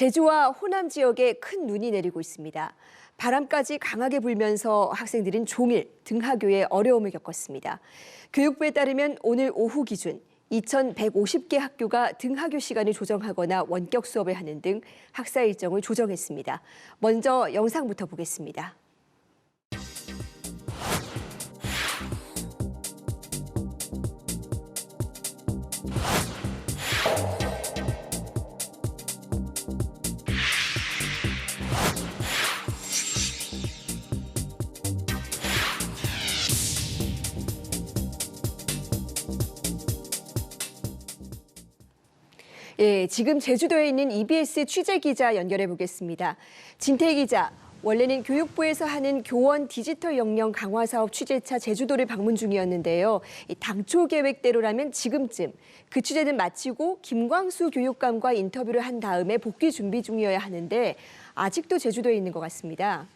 제주와 호남 지역에 큰 눈이 내리고 있습니다. 바람까지 강하게 불면서 학생들은 종일 등하교에 어려움을 겪었습니다. 교육부에 따르면 오늘 오후 기준 2,150개 학교가 등하교 시간을 조정하거나 원격 수업을 하는 등 학사 일정을 조정했습니다. 먼저 영상부터 보겠습니다. 지금 제주도에 있는 EBS 취재기자 연결해 보겠습니다. 진태 기자, 원래는 교육부에서 하는 교원 디지털 역량 강화 사업 취재차 제주도를 방문 중이었는데요. 당초 계획대로라면 지금쯤 그 취재는 마치고 김광수 교육감과 인터뷰를 한 다음에 복귀 준비 중이어야 하는데 아직도 제주도에 있는 것 같습니다.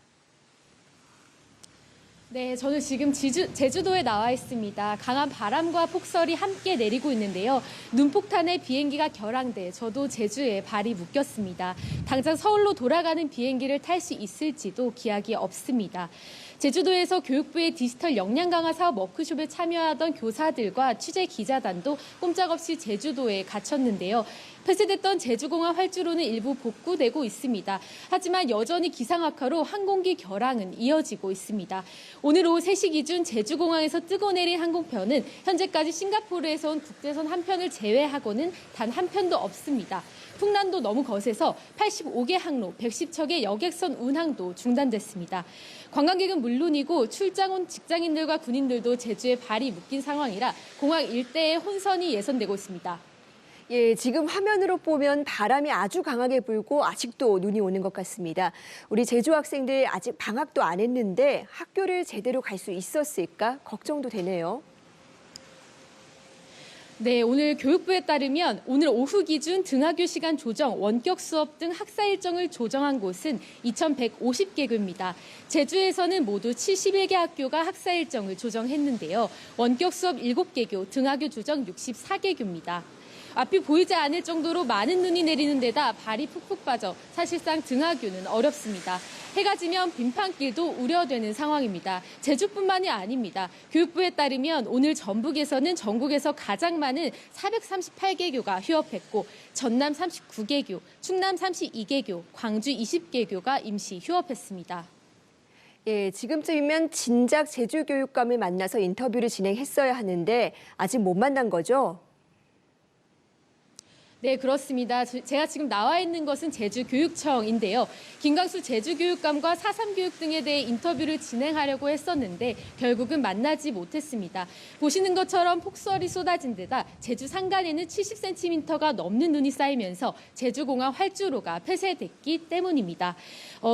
네, 저는 지금 제주도에 나와 있습니다. 강한 바람과 폭설이 함께 내리고 있는데요. 눈폭탄에 비행기가 결항돼 저도 제주에 발이 묶였습니다. 당장 서울로 돌아가는 비행기를 탈 수 있을지도 기약이 없습니다. 제주도에서 교육부의 디지털 역량 강화 사업 워크숍에 참여하던 교사들과 취재 기자단도 꼼짝없이 제주도에 갇혔는데요. 폐쇄됐던 제주공항 활주로는 일부 복구되고 있습니다. 하지만 여전히 기상 악화로 항공기 결항은 이어지고 있습니다. 오늘 오후 3시 기준 제주공항에서 뜨고 내린 항공편은 현재까지 싱가포르에서 온 국제선 한 편을 제외하고는 단 한 편도 없습니다. 풍랑도 너무 거세서 85개 항로, 110척의 여객선 운항도 중단됐습니다. 관광객은 물론이고 출장 온 직장인들과 군인들도 제주에 발이 묶인 상황이라 공항 일대에 혼선이 예상되고 있습니다. 지금 화면으로 보면 바람이 아주 강하게 불고 아직도 눈이 오는 것 같습니다. 우리 제주 학생들 아직 방학도 안 했는데 학교를 제대로 갈 수 있었을까 걱정도 되네요. 네, 오늘 교육부에 따르면 오늘 오후 기준 등하교 시간 조정, 원격 수업 등 학사 일정을 조정한 곳은 2,150개교입니다. 제주에서는 모두 71개 학교가 학사 일정을 조정했는데요. 원격 수업 7개교, 등하교 조정 64개교입니다. 앞이 보이지 않을 정도로 많은 눈이 내리는 데다 발이 푹푹 빠져 사실상 등하교는 어렵습니다. 해가 지면 빙판길도 우려되는 상황입니다. 제주뿐만이 아닙니다. 교육부에 따르면 오늘 전북에서는 전국에서 가장 많은 438개교가 휴업했고 전남 39개교, 충남 32개교, 광주 20개교가 임시 휴업했습니다. 지금쯤이면 진작 제주 교육감을 만나서 인터뷰를 진행했어야 하는데 아직 못 만난 거죠? 네, 그렇습니다. 제가 지금 나와 있는 것은 제주교육청인데요. 김광수 제주교육감과 4.3교육 등에 대해 인터뷰를 진행하려고 했었는데 결국은 만나지 못했습니다. 보시는 것처럼 폭설이 쏟아진 데다 제주 산간에는 70cm가 넘는 눈이 쌓이면서 제주공항 활주로가 폐쇄됐기 때문입니다.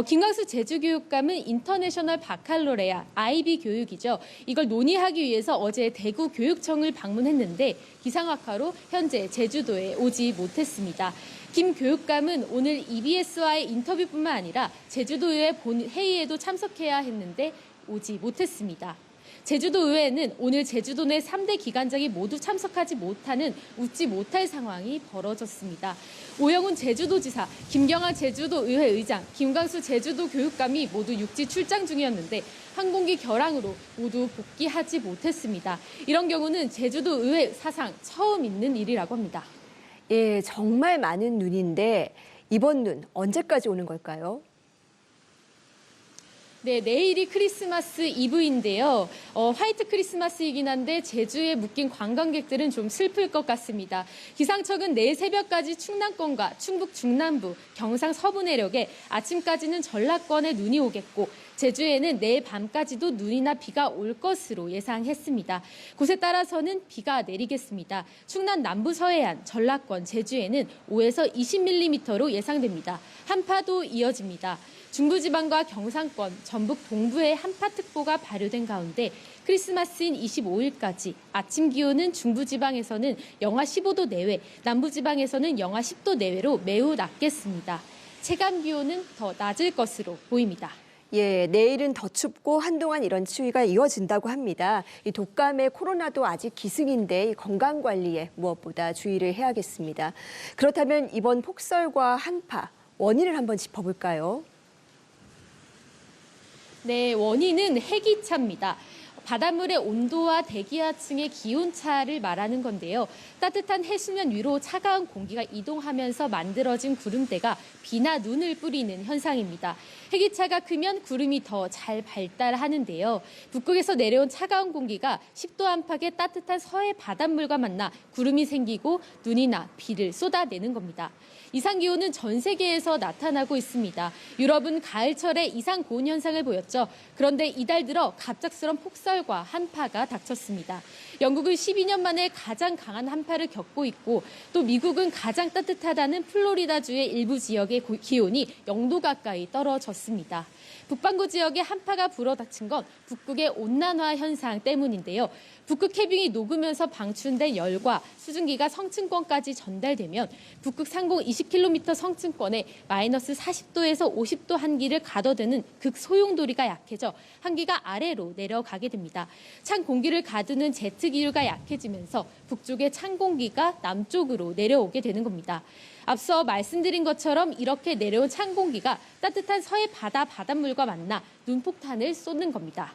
김광수 제주교육감은 인터내셔널 바칼로레아, IB 교육이죠. 이걸 논의하기 위해서 어제 대구교육청을 방문했는데 기상악화로 현재 제주도에 오지 못했습니다. 김 교육감은 오늘 EBS와의 인터뷰뿐만 아니라 제주도의회 본 회의에도 참석해야 했는데 오지 못했습니다. 제주도의회는 오늘 제주도 내 3대 기관장이 모두 참석하지 못하는 웃지 못할 상황이 벌어졌습니다. 오영훈 제주도지사, 김경아 제주도의회 의장, 김광수 제주도 교육감이 모두 육지 출장 중이었는데 항공기 결항으로 모두 복귀하지 못했습니다. 이런 경우는 제주도의회 사상 처음 있는 일이라고 합니다. 정말 많은 눈인데 이번 눈 언제까지 오는 걸까요? 네, 내일이 크리스마스 이브인데요. 화이트 크리스마스이긴 한데 제주에 묶인 관광객들은 좀 슬플 것 같습니다. 기상청은 내일 새벽까지 충남권과 충북 중남부, 경상 서부 내륙에 아침까지는 전라권에 눈이 오겠고 제주에는 내일 밤까지도 눈이나 비가 올 것으로 예상했습니다. 곳에 따라서는 비가 내리겠습니다. 충남 남부 서해안, 전라권, 제주에는 5에서 20mm로 예상됩니다. 한파도 이어집니다. 중부지방과 경상권, 전북 동부에 한파특보가 발효된 가운데 크리스마스인 25일까지 아침 기온은 중부지방에서는 영하 15도 내외, 남부지방에서는 영하 10도 내외로 매우 낮겠습니다. 체감 기온은 더 낮을 것으로 보입니다. 내일은 더 춥고 한동안 이런 추위가 이어진다고 합니다. 이 독감의 코로나도 아직 기승인데 건강관리에 무엇보다 주의를 해야겠습니다. 그렇다면 이번 폭설과 한파, 원인을 한번 짚어볼까요? 네, 원인은 해기차입니다. 바닷물의 온도와 대기하층의 기온차를 말하는 건데요. 따뜻한 해수면 위로 차가운 공기가 이동하면서 만들어진 구름대가 비나 눈을 뿌리는 현상입니다. 해기차가 크면 구름이 더 잘 발달하는데요. 북극에서 내려온 차가운 공기가 10도 안팎의 따뜻한 서해 바닷물과 만나 구름이 생기고 눈이나 비를 쏟아내는 겁니다. 이상기온은 전 세계에서 나타나고 있습니다. 유럽은 가을철에 이상 고온 현상을 보였죠. 그런데 이달 들어 갑작스런 폭설과 한파가 닥쳤습니다. 영국은 12년 만에 가장 강한 한파를 겪고 있고 또 미국은 가장 따뜻하다는 플로리다주의 일부 지역의 기온이 0도 가까이 떨어졌습니다. 북반구 지역에 한파가 불어닥친 건 북극의 온난화 현상 때문인데요. 북극 해빙이 녹으면서 방출된 열과 수증기가 성층권까지 전달되면 북극 상공 20km 성층권에 마이너스 40도에서 50도 한기를 가둬대는 극소용돌이가 약해져 한기가 아래로 내려가게 됩니다. 찬 공기를 가두는 제트 기류가 약해지면서 북쪽의 찬 공기가 남쪽으로 내려오게 되는 겁니다. 앞서 말씀드린 것처럼 이렇게 내려온 찬 공기가 따뜻한 서해 바닷물과 만나 눈폭탄을 쏟는 겁니다.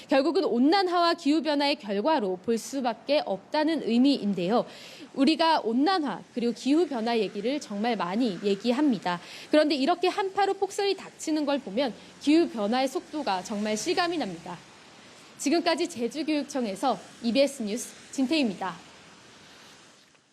결국은 온난화와 기후변화의 결과로 볼 수밖에 없다는 의미인데요. 우리가 온난화 그리고 기후변화 얘기를 정말 많이 얘기합니다. 그런데 이렇게 한파로 폭설이 닥치는 걸 보면 기후변화의 속도가 정말 실감이 납니다. 지금까지 제주교육청에서 EBS 뉴스 진태희입니다.